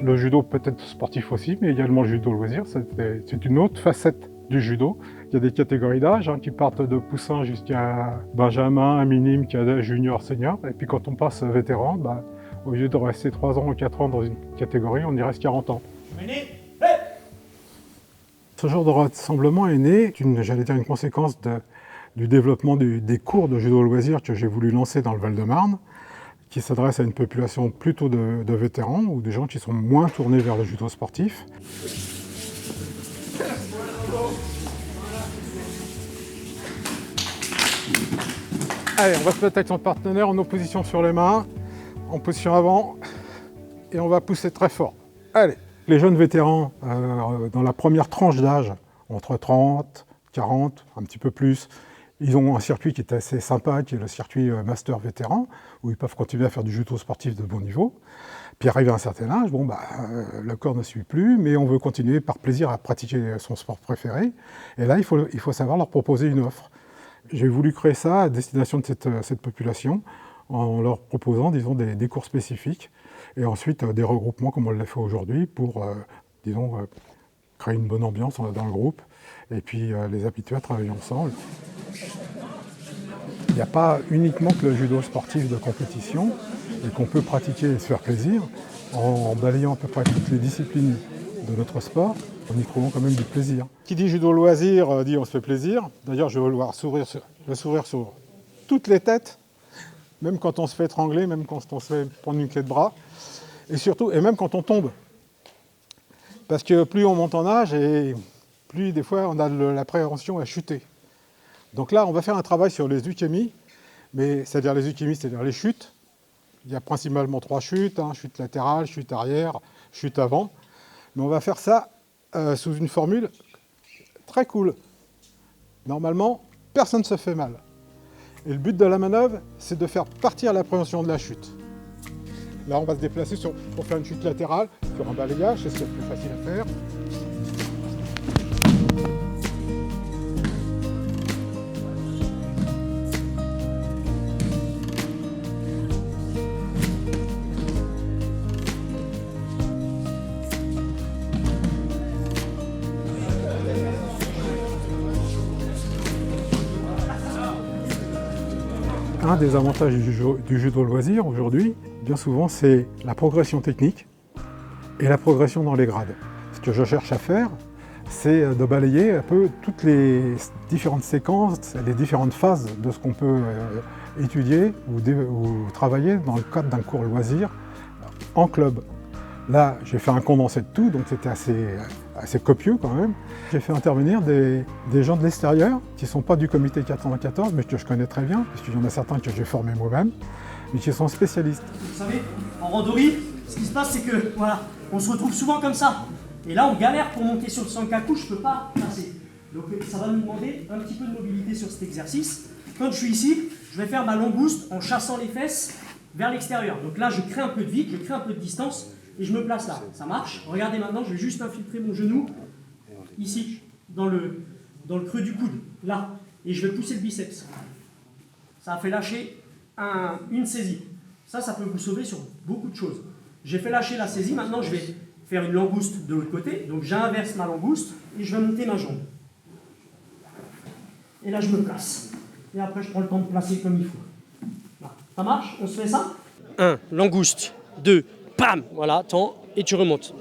Le judo peut être sportif aussi, mais également le judo loisir, c'est une autre facette du judo. Il y a des catégories d'âge qui partent de poussin jusqu'à benjamin, minime, cadet, junior, senior. Et puis quand on passe vétéran, au lieu de rester 3 ans ou 4 ans dans une catégorie, on y reste 40 ans. Ce genre de rassemblement est né j'allais dire une conséquence du développement des cours de judo loisir que j'ai voulu lancer dans le Val-de-Marne, qui s'adresse à une population plutôt de vétérans ou des gens qui sont moins tournés vers le judo sportif. Allez, on va se mettre avec son partenaire en opposition sur les mains, en position avant, et on va pousser très fort. Allez, les jeunes vétérans, dans la première tranche d'âge, entre 30, 40, un petit peu plus, ils ont un circuit qui est assez sympa, qui est le circuit master vétéran, où ils peuvent continuer à faire du judo sportif de bon niveau. Puis arrivé à un certain âge, le corps ne suit plus, mais on veut continuer par plaisir à pratiquer son sport préféré. Et là, il faut savoir leur proposer une offre. J'ai voulu créer ça à destination de cette population, en leur proposant, disons, des cours spécifiques, et ensuite des regroupements comme on l'a fait aujourd'hui pour, créer une bonne ambiance dans le groupe, et puis les habituer à travailler ensemble. Il n'y a pas uniquement que le judo sportif de compétition, et qu'on peut pratiquer et se faire plaisir, en balayant à peu près toutes les disciplines de notre sport, en y trouvant quand même du plaisir. Qui dit judo loisir dit on se fait plaisir. D'ailleurs, je vais vouloir le sourire sur toutes les têtes, même quand on se fait étrangler, même quand on se fait prendre une clé de bras, et surtout, et même quand on tombe. Parce que plus on monte en âge, et plus des fois on a l'appréhension à chuter. Donc là, on va faire un travail sur les euchémies, mais c'est-à-dire les euchémies, c'est-à-dire les chutes. Il y a principalement 3 chutes, chute latérale, chute arrière, chute avant. Mais on va faire ça sous une formule très cool. Normalement, personne ne se fait mal. Et le but de la manœuvre, c'est de faire partir l'appréhension de la chute. Là, on va se déplacer pour faire une chute latérale, sur un balayage, c'est ce qui est le plus facile à faire. Un des avantages du judo loisir aujourd'hui, bien souvent, c'est la progression technique et la progression dans les grades. Ce que je cherche à faire, c'est de balayer un peu toutes les différentes séquences, les différentes phases de ce qu'on peut étudier ou travailler dans le cadre d'un cours loisir en club. Là, j'ai fait un condensé de tout, donc c'était assez copieux quand même. J'ai fait intervenir des gens de l'extérieur qui ne sont pas du comité 414, mais que je connais très bien, parce qu'il y en a certains que j'ai formés moi-même, mais qui sont spécialistes. Vous savez, en randonnée, ce qui se passe, c'est que, voilà, on se retrouve souvent comme ça. Et là, on galère pour monter sur le sankaku, je ne peux pas passer. Donc ça va nous demander un petit peu de mobilité sur cet exercice. Quand je suis ici, je vais faire ma langouste en chassant les fesses vers l'extérieur. Donc là, je crée un peu de vide, je crée un peu de distance, et je me place là. Ça marche. Regardez maintenant, je vais juste infiltrer mon genou, ici, dans le creux du coude, là. Et je vais pousser le biceps. Ça a fait lâcher une saisie. Ça peut vous sauver sur beaucoup de choses. J'ai fait lâcher la saisie, maintenant je vais faire une langouste de l'autre côté. Donc j'inverse ma langouste et je vais monter ma jambe. Et là je me place. Et après je prends le temps de placer comme il faut. Là. Ça marche? On se fait ça? 1, langouste. 2, pam! Voilà, attends, et tu remontes.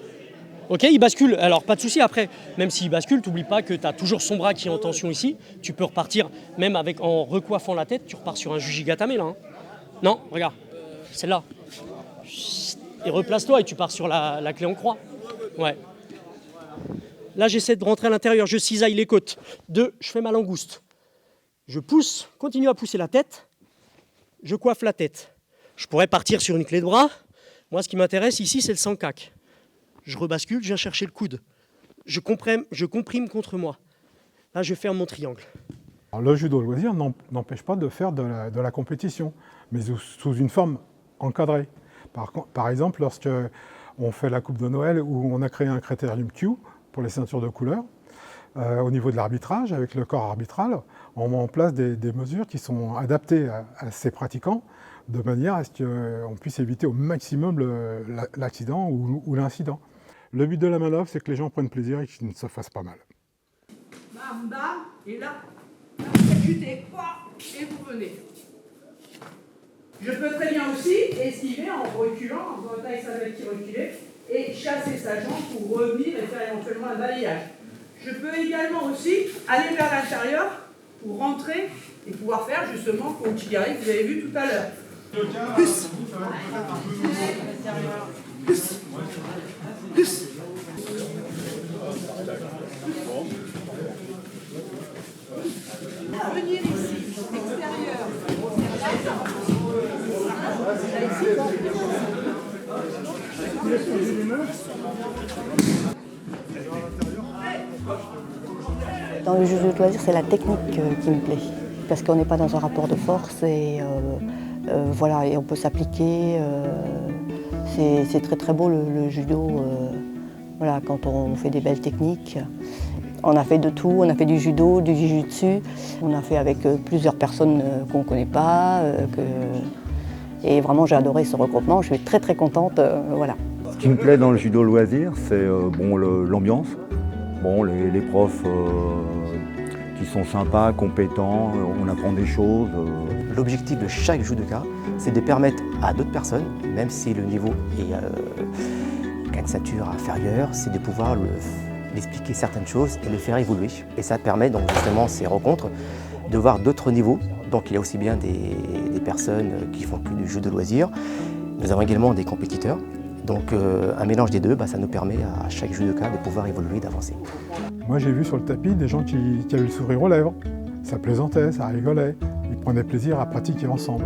Ok, il bascule. Alors pas de souci, après, même s'il bascule, t'oublie pas que tu as toujours son bras qui est en tension ici. Tu peux repartir, même en recoiffant la tête, tu repars sur un jujigatame là. Non, regarde, celle-là. Et replace-toi et tu pars sur la clé en croix. Ouais. Là, j'essaie de rentrer à l'intérieur, je cisaille les côtes. 2, je fais ma langouste. Je pousse, continue à pousser la tête. Je coiffe la tête. Je pourrais partir sur une clé de bras. Moi, ce qui m'intéresse ici, c'est le sankaku. Je rebascule, je viens chercher le coude. Je comprime contre moi. Là, je ferme mon triangle. Alors, le judo loisir n'empêche pas de faire de la compétition, mais sous une forme encadrée. Par exemple, lorsque on fait la Coupe de Noël, où on a créé un critérium Q pour les ceintures de couleur, au niveau de l'arbitrage, avec le corps arbitral, on met en place des mesures qui sont adaptées à ces pratiquants, de manière à ce qu'on puisse éviter au maximum l'accident ou l'incident. Le but de la manœuvre, c'est que les gens prennent plaisir et qu'ils ne se fassent pas mal. Bam, bam, et là, vous exécutez, et vous venez. Je peux très bien aussi esquiver en reculant, en faisant taille sa qui reculer, et chasser sa jambe pour revenir et faire éventuellement un balayage. Je peux également aussi aller vers l'intérieur pour rentrer et pouvoir faire justement comme Chigari que vous avez vu tout à l'heure. Plus. Plus. Plus. Venir ici, extérieur, Dans le judo de loisir, c'est la technique qui me plaît, parce qu'on n'est pas dans un rapport de force et voilà, et on peut s'appliquer. C'est très très beau le judo, voilà, quand on fait des belles techniques. On a fait de tout, on a fait du judo, du jiu-jitsu, on a fait avec plusieurs personnes qu'on ne connaît pas. Et vraiment j'ai adoré ce regroupement, je suis très très contente. Voilà. Ce qui me plaît dans le judo loisir, c'est l'ambiance. Bon, les profs qui sont sympas, compétents, on apprend des choses. L'objectif de chaque judoka, c'est de permettre à d'autres personnes, même si le niveau est une stature inférieure, c'est de pouvoir expliquer certaines choses et le faire évoluer. Et ça permet donc justement ces rencontres de voir d'autres niveaux. Donc il y a aussi bien des personnes qui font que du jeu de loisirs. Nous avons également des compétiteurs. Donc un mélange des deux, ça nous permet à chaque judoka de pouvoir évoluer, d'avancer. Moi j'ai vu sur le tapis des gens qui avaient le sourire aux lèvres. Ça plaisantait, ça rigolait. Ils prenaient plaisir à pratiquer ensemble.